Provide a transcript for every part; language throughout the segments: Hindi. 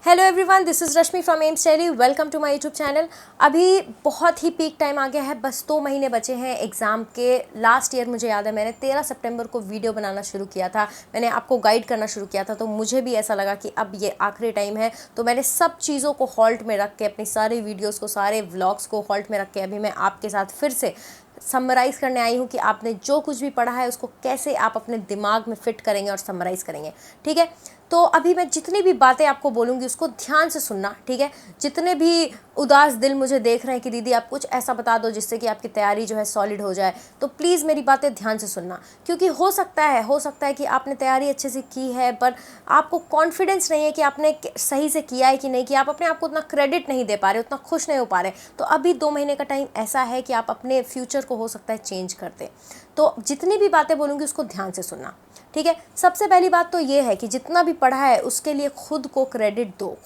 Hello everyone, this is Rashmi from Aims Tele. Welcome to my YouTube channel. अभी बहुत ही पीक टाइम आ गया है, बस 2 महीने बचे हैं एग्ज़ाम के। लास्ट ईयर मुझे याद है मैंने 13 सितंबर को वीडियो बनाना शुरू किया था, मैंने आपको गाइड करना शुरू किया था। तो मुझे भी ऐसा लगा कि अब ये आखिरी टाइम है, तो मैंने सब चीज़ों को हॉल्ट में रख के, अपनी सारी वीडियोज़ को, सारे व्लॉग्स को हॉल्ट में रख के अभी मैं आपके साथ फिर से समराइज़ करने आई हूँ कि आपने जो कुछ भी पढ़ा है उसको कैसे आप अपने दिमाग में फिट करेंगे और समराइज़ करेंगे। ठीक है, तो अभी मैं जितनी भी बातें आपको बोलूँगी उसको ध्यान से सुनना। ठीक है, जितने भी उदास दिल मुझे देख रहे हैं कि दीदी आप कुछ ऐसा बता दो जिससे कि आपकी तैयारी जो है सॉलिड हो जाए, तो प्लीज़ मेरी बातें ध्यान से सुनना। क्योंकि हो सकता है कि आपने तैयारी अच्छे से की है, पर आपको कॉन्फिडेंस नहीं है कि आपने सही से किया है कि नहीं किया, आप अपने आप को उतना क्रेडिट नहीं दे पा रहे, उतना खुश नहीं हो पा रहे। तो अभी 2 महीने का टाइम ऐसा है कि आप अपने फ्यूचर को हो सकता है चेंज कर दें। तो जितनी भी बातें बोलूँगी उसको ध्यान से सुनना। ठीक है, सबसे पहली बात तो ये है कि जितना भी पढ़ा है उसके लिए खुद को क्रेडिट दो,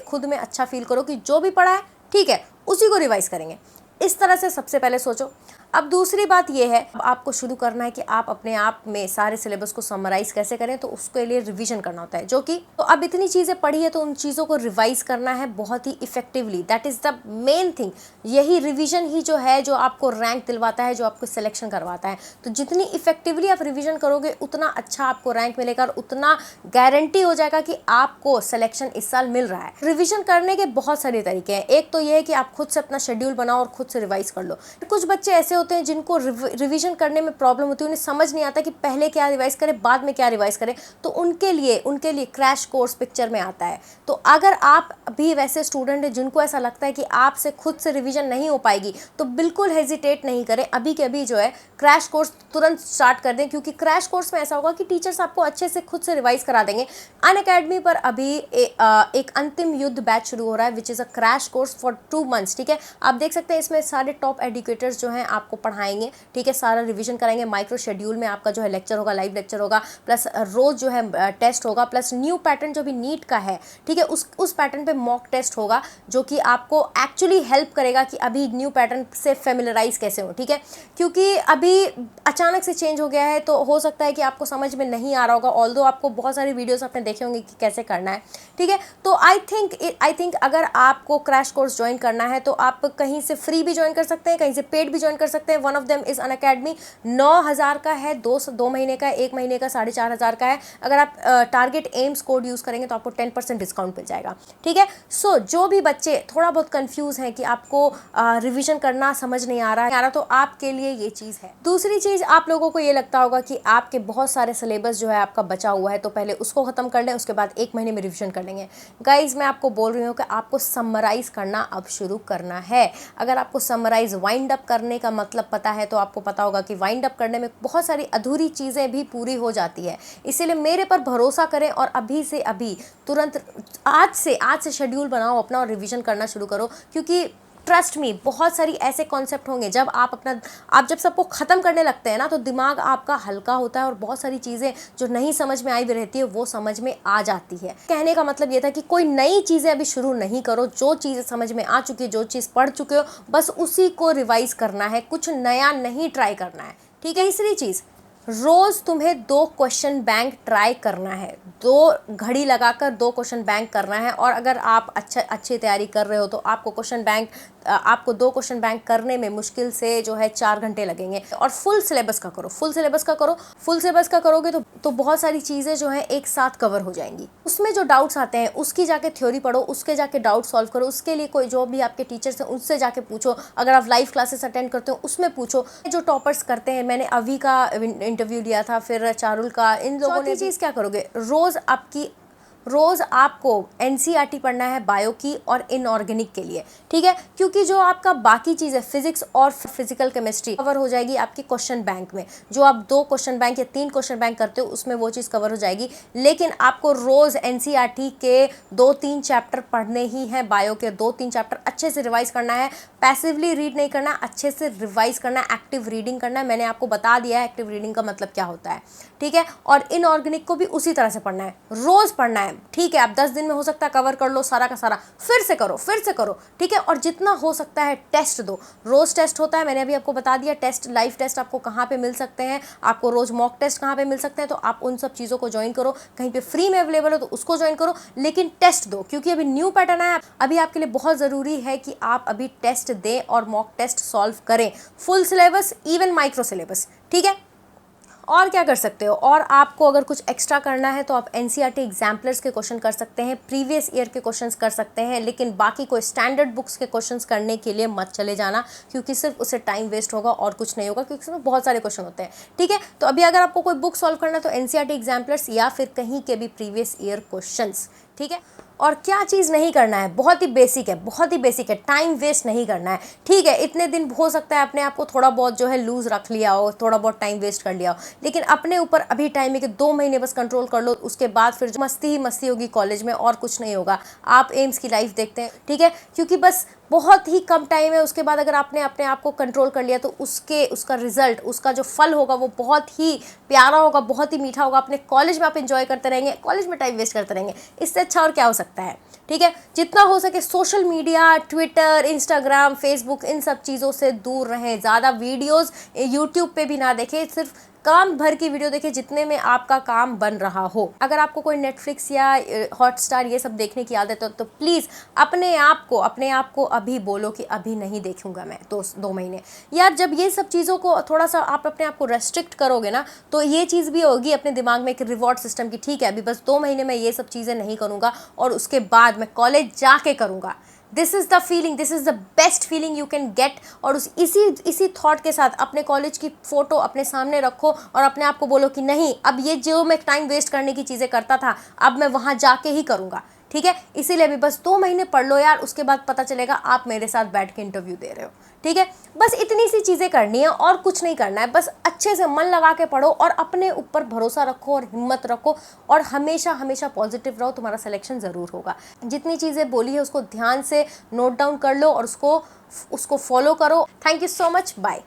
खुद में अच्छा फील करो कि जो भी पढ़ा है ठीक है, उसी को रिवाइज करेंगे। इस तरह से सबसे पहले सोचो। अब दूसरी बात यह है, अब आपको शुरू करना है कि आप अपने आप में सारे सिलेबस को समराइज कैसे करें, तो उसके लिए रिवीजन करना होता है। जो कि तो अब इतनी चीज़ें पढ़ी है तो उन चीज़ों को रिवाइज करना है बहुत ही effectively. That is the main thing. यही रिवीजन ही जो है जो आपको रैंक दिलवाता है, जो आपको सिलेक्शन करवाता है। तो जितनी इफेक्टिवली आप रिवीजन करोगे उतना अच्छा आपको रैंक मिलेगा और उतना गारंटी हो जाएगा कि आपको सिलेक्शन इस साल मिल रहा है। रिवीजन करने के बहुत सारे तरीके हैं। एक तो यह है कि आप खुद से अपना शेड्यूल बनाओ और खुद से रिवाइज कर लो। कुछ बच्चे ऐसे होते हैं जिनको रिवीजन करने में प्रॉब्लम होती है, उन्हें समझ नहीं आता कि पहले क्या रिवाइज करें बाद में क्या रिवाइज करें। तो उनके लिए क्रैश कोर्स पिक्चर में आता है। तो अगर आप भी वैसे स्टूडेंट हैं जिनको ऐसा लगता है कि आपसे खुद से रिवीजन नहीं हो पाएगी, तो बिल्कुल हेजिटेट नहीं करें, अभी के अभी जो है क्रैश कोर्स तुरंत स्टार्ट कर दें। क्योंकि क्रैश कोर्स में ऐसा होगा कि टीचर्स आपको अच्छे से खुद से रिवाइज करा देंगे। अनअकैडमी पर अभी एक अंतिम युद्ध बैच शुरू हो रहा है, which is a crash course for 2 months. ठीक है, आप देख सकते हैं इसमें सारे टॉप एजुकेटर्स जो हैं आपको पढ़ाएंगे। ठीक है, सारा रिवीजन कराएंगे। माइक्रो शेड्यूल में आपका जो है लेक्चर होगा, लाइव लेक्चर होगा, प्लस रोज जो है टेस्ट होगा, प्लस न्यू पैटर्न जो भी नीट का है, ठीक है, उस पैटर्न पे मॉक टेस्ट होगा, जो कि आपको एक्चुअली हेल्प करेगा कि अभी न्यू पैटर्न से फेमिलराइज कैसे हो। ठीक है, क्योंकि अभी अचानक से चेंज हो गया है, तो हो सकता है कि आपको समझ में नहीं आ रहा होगा, ऑल्दो आपको बहुत सारी वीडियोस आपने देखे होंगे कि कैसे करना है। ठीक है, तो आई थिंक अगर आपको क्रैश कोर्स ज्वाइन करना है तो आप कहीं से फ्री भी ज्वाइन कर सकते हैं, कहीं से पेड भी ज्वाइन कर सकते हैं। One of them is Unacademy. 9,000 का है, 2 महीने का है, 1 महीने का 4,500 का है। अगर आप टारगेट एम्स कोड यूज़ करेंगे तो आपको 10% डिस्काउंट मिल जाएगा। ठीक है, सो जो भी बच्चे थोड़ा बहुत कंफ्यूज हैं कि आपको रिवीजन करना समझ नहीं आ रहा तो आपके लिए ये चीज़ है। दूसरी चीज़, आप लोगों को ये लगता होगा कि आपके बहुत सारे सिलेबस जो है आपका बचा हुआ है, तो पहले उसको ख़त्म कर लें, उसके बाद 1 महीने में रिवीजन कर लेंगे। गाइज, मैं आपको बोल रही हूँ कि आपको समराइज़ करना अब शुरू करना है। अगर आपको समराइज़ वाइंड अप करने का मतलब पता है तो आपको पता होगा कि वाइंड अप करने में बहुत सारी अधूरी चीज़ें भी पूरी हो जाती है। इसीलिए मेरे पर भरोसा करें और अभी से अभी तुरंत आज से शेड्यूल बनाओ अपना और रिवीजन करना शुरू करो। क्योंकि ट्रस्ट मी, बहुत सारी ऐसे कॉन्सेप्ट होंगे जब आप जब सबको ख़त्म करने लगते हैं ना, तो दिमाग आपका हल्का होता है और बहुत सारी चीज़ें जो नहीं समझ में आई भी रहती है वो समझ में आ जाती है। कहने का मतलब ये था कि कोई नई चीज़ें अभी शुरू नहीं करो। जो चीज़ें समझ में आ चुकी है, जो चीज़ पढ़ चुके हो, बस उसी को रिवाइज करना है, कुछ नया नहीं ट्राई करना है। ठीक है, तीसरी चीज़, रोज़ तुम्हें 2 क्वेश्चन बैंक ट्राई करना है। 2 घड़ी लगाकर 2 क्वेश्चन बैंक करना है। और अगर आप अच्छी तैयारी कर रहे हो तो आपको 2 क्वेश्चन बैंक करने में मुश्किल से जो है 4 घंटे लगेंगे। और फुल सिलेबस का करो। फुल सिलेबस का करोगे तो बहुत सारी चीज़ें जो हैं एक साथ कवर हो जाएंगी। उसमें जो डाउट्स आते हैं उसकी जाके थ्योरी पढ़ो, उसके जाके डाउट सॉल्व करो। उसके लिए कोई जो भी आपके टीचर्स हैं उनसे जाके पूछो। अगर आप लाइव क्लासेस अटेंड करते हो उसमें पूछो। जो टॉपर्स करते हैं, मैंने अभी का इंटरव्यू लिया था, फिर चारुल का, इन लोगों ने चीज़ क्या करोगे, रोज़ आपको एनसीईआरटी पढ़ना है बायो की और इनऑर्गेनिक के लिए। ठीक है, क्योंकि जो आपका बाकी चीज़ है फिजिक्स और फिजिकल केमिस्ट्री कवर हो जाएगी आपके क्वेश्चन बैंक में। जो आप 2 क्वेश्चन बैंक या 3 क्वेश्चन बैंक करते हो उसमें वो चीज़ कवर हो जाएगी। लेकिन आपको रोज़ एनसीईआरटी के 2-3 चैप्टर पढ़ने ही हैं। बायो के 2-3 चैप्टर अच्छे से रिवाइज करना है। पैसिवली रीड नहीं करना, अच्छे से रिवाइज करना, एक्टिव रीडिंग करना है। मैंने आपको बता दिया है एक्टिव रीडिंग का मतलब क्या होता है, ठीक है। और इनऑर्गेनिक को भी उसी तरह से पढ़ना है, रोज पढ़ना है, ठीक है। आप 10 दिन में हो सकता है कवर कर लो सारा का सारा, फिर से करो, ठीक है। और जितना हो सकता है टेस्ट दो, रोज टेस्ट होता है, मैंने अभी आपको बता दिया। टेस्ट, लाइव टेस्ट आपको कहाँ पे मिल सकते हैं, आपको रोज मॉक टेस्ट कहाँ पे मिल सकते हैं, तो आप उन सब चीज़ों को ज्वाइन करो। कहीं पे फ्री में अवेलेबल हो तो उसको ज्वाइन करो, लेकिन टेस्ट दो, क्योंकि अभी न्यू पैटर्न है। अभी आपके लिए बहुत ज़रूरी है कि आप अभी टेस्ट दें और मॉक टेस्ट सॉल्व करें, full syllabus, even micro syllabus, ठीक है। और क्या कर सकते हो, और आपको अगर कुछ एक्स्ट्रा करना है तो आप एनसीईआरटी एग्जाम्पलर्स के क्वेश्चन कर सकते हैं, प्रीवियस ईयर के क्वेश्चंस कर सकते हैं, लेकिन बाकी कोई स्टैंडर्ड बुक्स के क्वेश्चंस करने के लिए मत चले जाना, क्योंकि सिर्फ उससे टाइम वेस्ट होगा और कुछ नहीं होगा, क्योंकि इसमें बहुत सारे क्वेश्चन होते हैं, ठीक है। तो अभी अगर आपको कोई बुक सॉल्व करना है तो एनसीईआरटी एग्जाम्पलर्स या फिर कहीं के भी प्रीवियस ईयर क्वेश्चंस, ठीक है। और क्या चीज़ नहीं करना है, बहुत ही बेसिक है, टाइम वेस्ट नहीं करना है, ठीक है। इतने दिन हो सकता है अपने आप को थोड़ा बहुत जो है लूज रख लिया हो, थोड़ा बहुत टाइम वेस्ट कर लिया हो, लेकिन अपने ऊपर अभी टाइम है कि 2 महीने बस कंट्रोल कर लो, उसके बाद फिर मस्ती ही मस्ती होगी कॉलेज में, और कुछ नहीं होगा। आप एम्स की लाइफ देखते हैं, ठीक है, क्योंकि बस बहुत ही कम टाइम है। उसके बाद अगर आपने अपने आप को कंट्रोल कर लिया तो उसका रिजल्ट, उसका जो फल होगा वो बहुत ही प्यारा होगा, बहुत ही मीठा होगा। अपने कॉलेज में आप एंजॉय करते रहेंगे, कॉलेज में टाइम वेस्ट करते रहेंगे, इससे अच्छा और क्या हो सकता है, ठीक है। जितना हो सके social media, Twitter, Instagram, Facebook, इन सब चीज़ों से दूर रहें। ज़्यादा वीडियोस यूट्यूब पे भी ना देखें, सिर्फ काम भर की वीडियो देखिए जितने में आपका काम बन रहा हो। अगर आपको कोई नेटफ्लिक्स या हॉटस्टार ये सब देखने की आदत हो तो प्लीज़ अपने आप को अभी बोलो कि अभी नहीं देखूंगा मैं 2 महीने। यार जब ये सब चीज़ों को थोड़ा सा आप अपने आप को रेस्ट्रिक्ट करोगे ना, तो ये चीज़ भी होगी अपने दिमाग में एक रिवॉर्ड सिस्टम की, ठीक है अभी बस 2 महीने में ये सब चीज़ें नहीं करूँगा और उसके बाद मैं कॉलेज जाके करूँगा। This is the feeling, this is the best feeling you can get. और इसी थॉट के साथ अपने कॉलेज की फ़ोटो अपने सामने रखो और अपने आप को बोलो कि नहीं, अब ये जो मैं टाइम वेस्ट करने की चीज़ें करता था अब मैं वहाँ जाके ही करूँगा, ठीक है। इसीलिए भी बस 2 महीने पढ़ लो यार, उसके बाद पता चलेगा आप मेरे साथ बैठ के इंटरव्यू दे रहे हो, ठीक है। बस इतनी सी चीज़ें करनी है और कुछ नहीं करना है, बस अच्छे से मन लगा के पढ़ो और अपने ऊपर भरोसा रखो और हिम्मत रखो और हमेशा हमेशा पॉजिटिव रहो, तुम्हारा सिलेक्शन ज़रूर होगा। जितनी चीज़ें बोली है उसको ध्यान से नोट डाउन कर लो और उसको फॉलो करो। Thank you so much, bye.